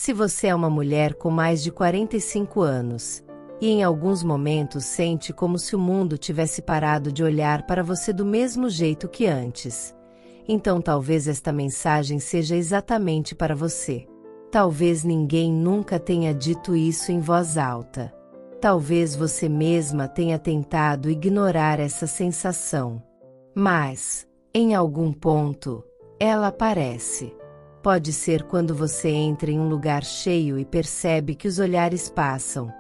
Se você é uma mulher com mais de 45 anos, e em alguns momentos sente como se o mundo tivesse parado de olhar para você do mesmo jeito que antes, então talvez esta mensagem seja exatamente para você. Talvez ninguém nunca tenha dito isso em voz alta. Talvez você mesma tenha tentado ignorar essa sensação. Mas, em algum ponto, ela aparece. Pode ser quando você entra em um lugar cheio e percebe que os olhares passam,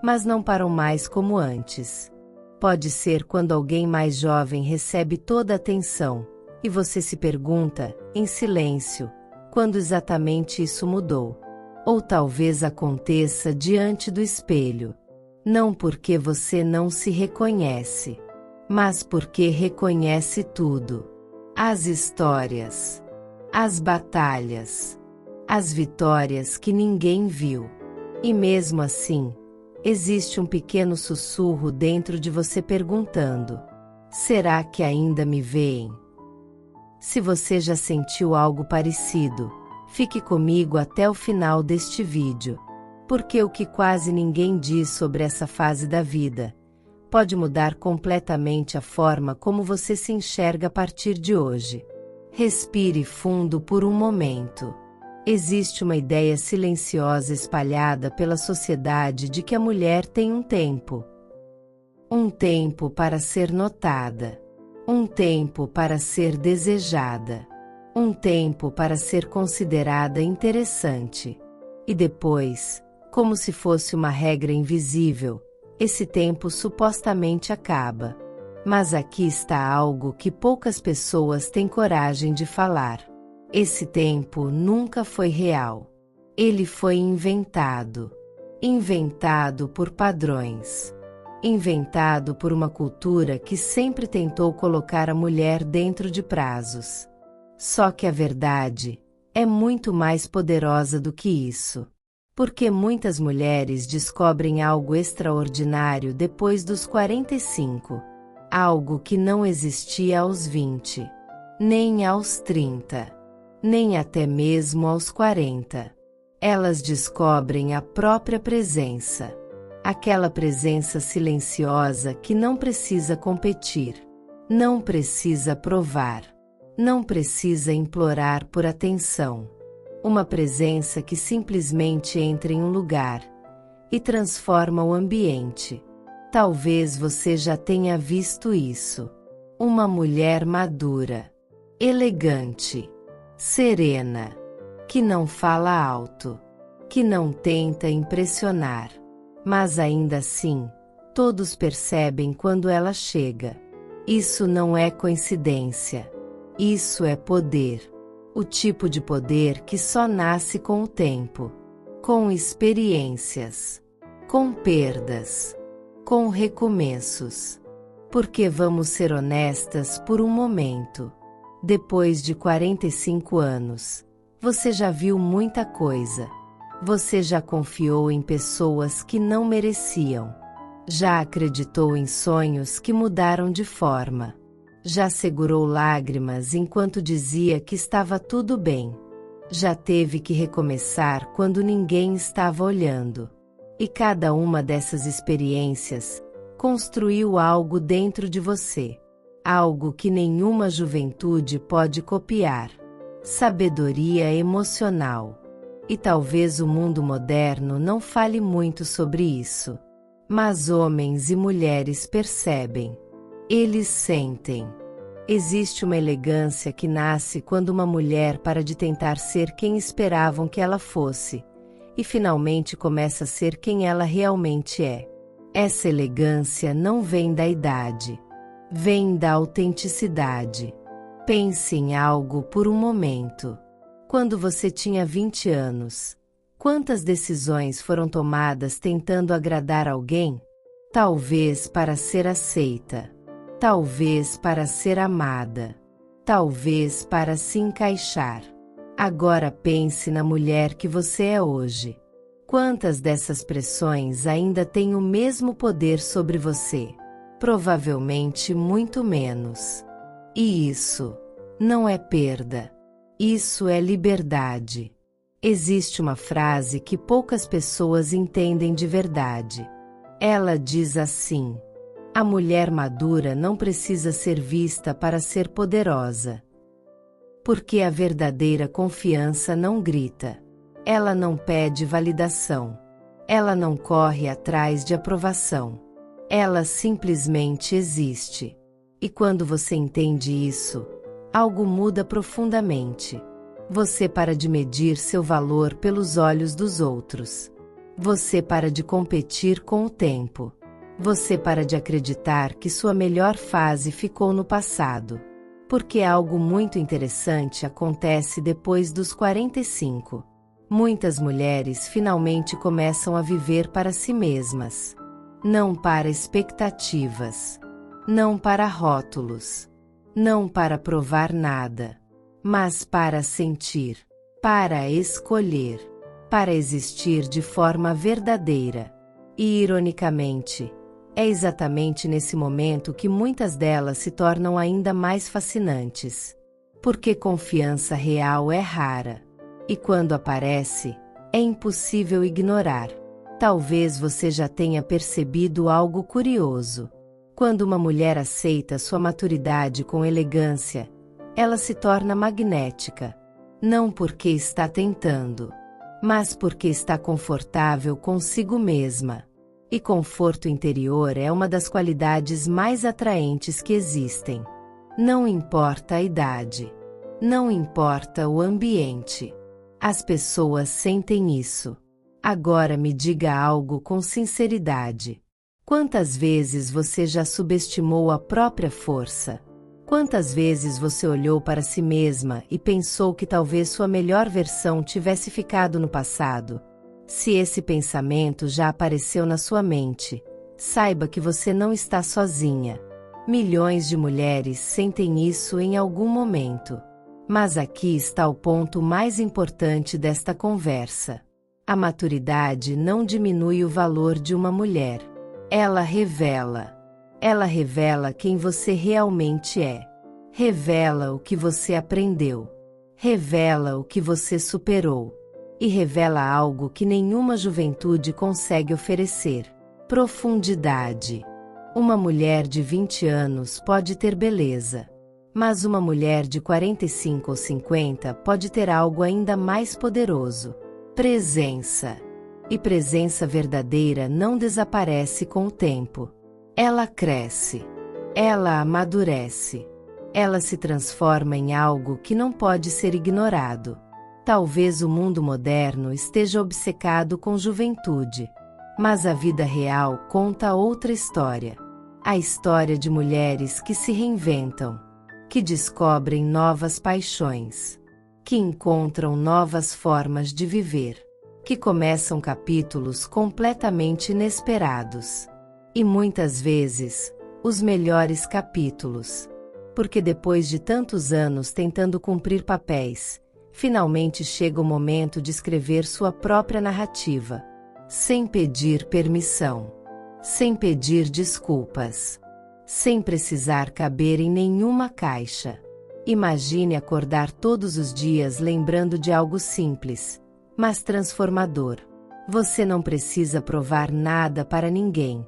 mas não param mais como antes. Pode ser quando alguém mais jovem recebe toda a atenção, e você se pergunta, em silêncio, quando exatamente isso mudou. Ou talvez aconteça diante do espelho. Não porque você não se reconhece, mas porque reconhece tudo. As histórias, as batalhas, as vitórias que ninguém viu. E mesmo assim, existe um pequeno sussurro dentro de você perguntando: será que ainda me veem? Se você já sentiu algo parecido, fique comigo até o final deste vídeo, porque o que quase ninguém diz sobre essa fase da vida pode mudar completamente a forma como você se enxerga a partir de hoje. Respire fundo por um momento. Existe uma ideia silenciosa espalhada pela sociedade de que a mulher tem um tempo para ser notada, um tempo para ser desejada, um tempo para ser considerada interessante. E depois, como se fosse uma regra invisível, esse tempo supostamente acaba. Mas aqui está algo que poucas pessoas têm coragem de falar. Esse tempo nunca foi real. Ele foi inventado. Inventado por padrões. Inventado por uma cultura que sempre tentou colocar a mulher dentro de prazos. Só que a verdade é muito mais poderosa do que isso. Porque muitas mulheres descobrem algo extraordinário depois dos 45. Algo que não existia aos 20, nem aos 30, nem até mesmo aos 40. Elas descobrem a própria presença. Aquela presença silenciosa que não precisa competir, não precisa provar, não precisa implorar por atenção. Uma presença que simplesmente entra em um lugar e transforma o ambiente. Talvez você já tenha visto isso. Uma mulher madura, elegante, serena, que não fala alto, que não tenta impressionar. Mas ainda assim, todos percebem quando ela chega. Isso não é coincidência. Isso é poder. O tipo de poder que só nasce com o tempo, com experiências, com perdas, com recomeços. Porque vamos ser honestas por um momento. Depois de 45 anos, você já viu muita coisa. Você já confiou em pessoas que não mereciam. Já acreditou em sonhos que mudaram de forma. Já segurou lágrimas enquanto dizia que estava tudo bem. Já teve que recomeçar quando ninguém estava olhando. E cada uma dessas experiências construiu algo dentro de você. Algo que nenhuma juventude pode copiar. Sabedoria emocional. E talvez o mundo moderno não fale muito sobre isso. Mas homens e mulheres percebem. Eles sentem. Existe uma elegância que nasce quando uma mulher para de tentar ser quem esperavam que ela fosse, e finalmente começa a ser quem ela realmente é. Essa elegância não vem da idade. Vem da autenticidade. Pense em algo por um momento. Quando você tinha 20 anos, quantas decisões foram tomadas tentando agradar alguém? Talvez para ser aceita. Talvez para ser amada. Talvez para se encaixar. Agora pense na mulher que você é hoje. Quantas dessas pressões ainda têm o mesmo poder sobre você? Provavelmente muito menos. E isso não é perda. Isso é liberdade. Existe uma frase que poucas pessoas entendem de verdade. Ela diz assim: a mulher madura não precisa ser vista para ser poderosa. Porque a verdadeira confiança não grita. Ela não pede validação. Ela não corre atrás de aprovação. Ela simplesmente existe. E quando você entende isso, algo muda profundamente. Você para de medir seu valor pelos olhos dos outros. Você para de competir com o tempo. Você para de acreditar que sua melhor fase ficou no passado. Porque algo muito interessante acontece depois dos 45. Muitas mulheres finalmente começam a viver para si mesmas. Não para expectativas. Não para rótulos. Não para provar nada. Mas para sentir. Para escolher. Para existir de forma verdadeira. E, ironicamente, é exatamente nesse momento que muitas delas se tornam ainda mais fascinantes. Porque confiança real é rara. E quando aparece, é impossível ignorar. Talvez você já tenha percebido algo curioso. Quando uma mulher aceita sua maturidade com elegância, ela se torna magnética. Não porque está tentando, mas porque está confortável consigo mesma. E conforto interior é uma das qualidades mais atraentes que existem. Não importa a idade. Não importa o ambiente. As pessoas sentem isso. Agora me diga algo com sinceridade. Quantas vezes você já subestimou a própria força? Quantas vezes você olhou para si mesma e pensou que talvez sua melhor versão tivesse ficado no passado? Se esse pensamento já apareceu na sua mente, saiba que você não está sozinha. Milhões de mulheres sentem isso em algum momento. Mas aqui está o ponto mais importante desta conversa. A maturidade não diminui o valor de uma mulher. Ela revela. Ela revela quem você realmente é. Revela o que você aprendeu. Revela o que você superou. E revela algo que nenhuma juventude consegue oferecer: profundidade. Uma mulher de 20 anos pode ter beleza. Mas uma mulher de 45 ou 50 pode ter algo ainda mais poderoso: presença. E presença verdadeira não desaparece com o tempo. Ela cresce. Ela amadurece. Ela se transforma em algo que não pode ser ignorado. Talvez o mundo moderno esteja obcecado com juventude. Mas a vida real conta outra história. A história de mulheres que se reinventam. Que descobrem novas paixões. Que encontram novas formas de viver. Que começam capítulos completamente inesperados. E muitas vezes, os melhores capítulos. Porque depois de tantos anos tentando cumprir papéis, finalmente chega o momento de escrever sua própria narrativa. Sem pedir permissão. Sem pedir desculpas. Sem precisar caber em nenhuma caixa. Imagine acordar todos os dias lembrando de algo simples, mas transformador. Você não precisa provar nada para ninguém.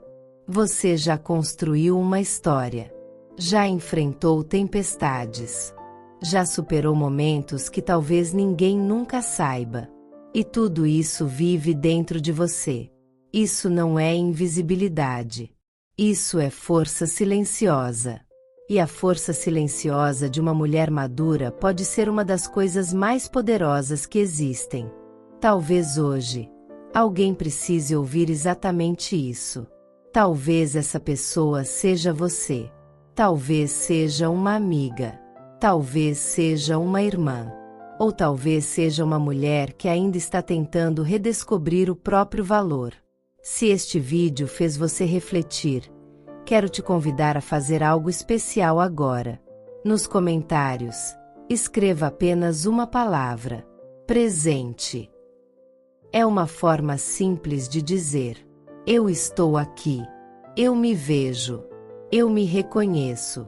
Você já construiu uma história. Já enfrentou tempestades. Já superou momentos que talvez ninguém nunca saiba. E tudo isso vive dentro de você. Isso não é invisibilidade. Isso é força silenciosa. E a força silenciosa de uma mulher madura pode ser uma das coisas mais poderosas que existem. Talvez hoje, alguém precise ouvir exatamente isso. Talvez essa pessoa seja você. Talvez seja uma amiga. Talvez seja uma irmã. Ou talvez seja uma mulher que ainda está tentando redescobrir o próprio valor. Se este vídeo fez você refletir, quero te convidar a fazer algo especial agora. Nos comentários, escreva apenas uma palavra: presente. É uma forma simples de dizer: eu estou aqui. Eu me vejo. Eu me reconheço.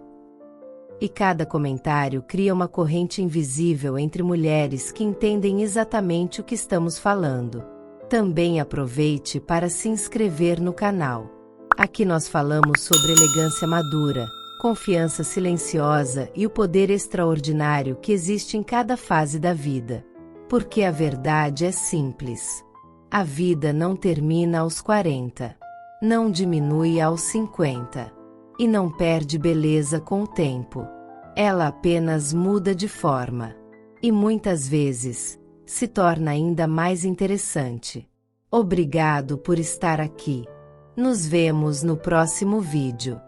E cada comentário cria uma corrente invisível entre mulheres que entendem exatamente o que estamos falando. Também aproveite para se inscrever no canal. Aqui nós falamos sobre elegância madura, confiança silenciosa e o poder extraordinário que existe em cada fase da vida. Porque a verdade é simples. A vida não termina aos 40, não diminui aos 50, e não perde beleza com o tempo. Ela apenas muda de forma. E muitas vezes, se torna ainda mais interessante. Obrigado por estar aqui. Nos vemos no próximo vídeo.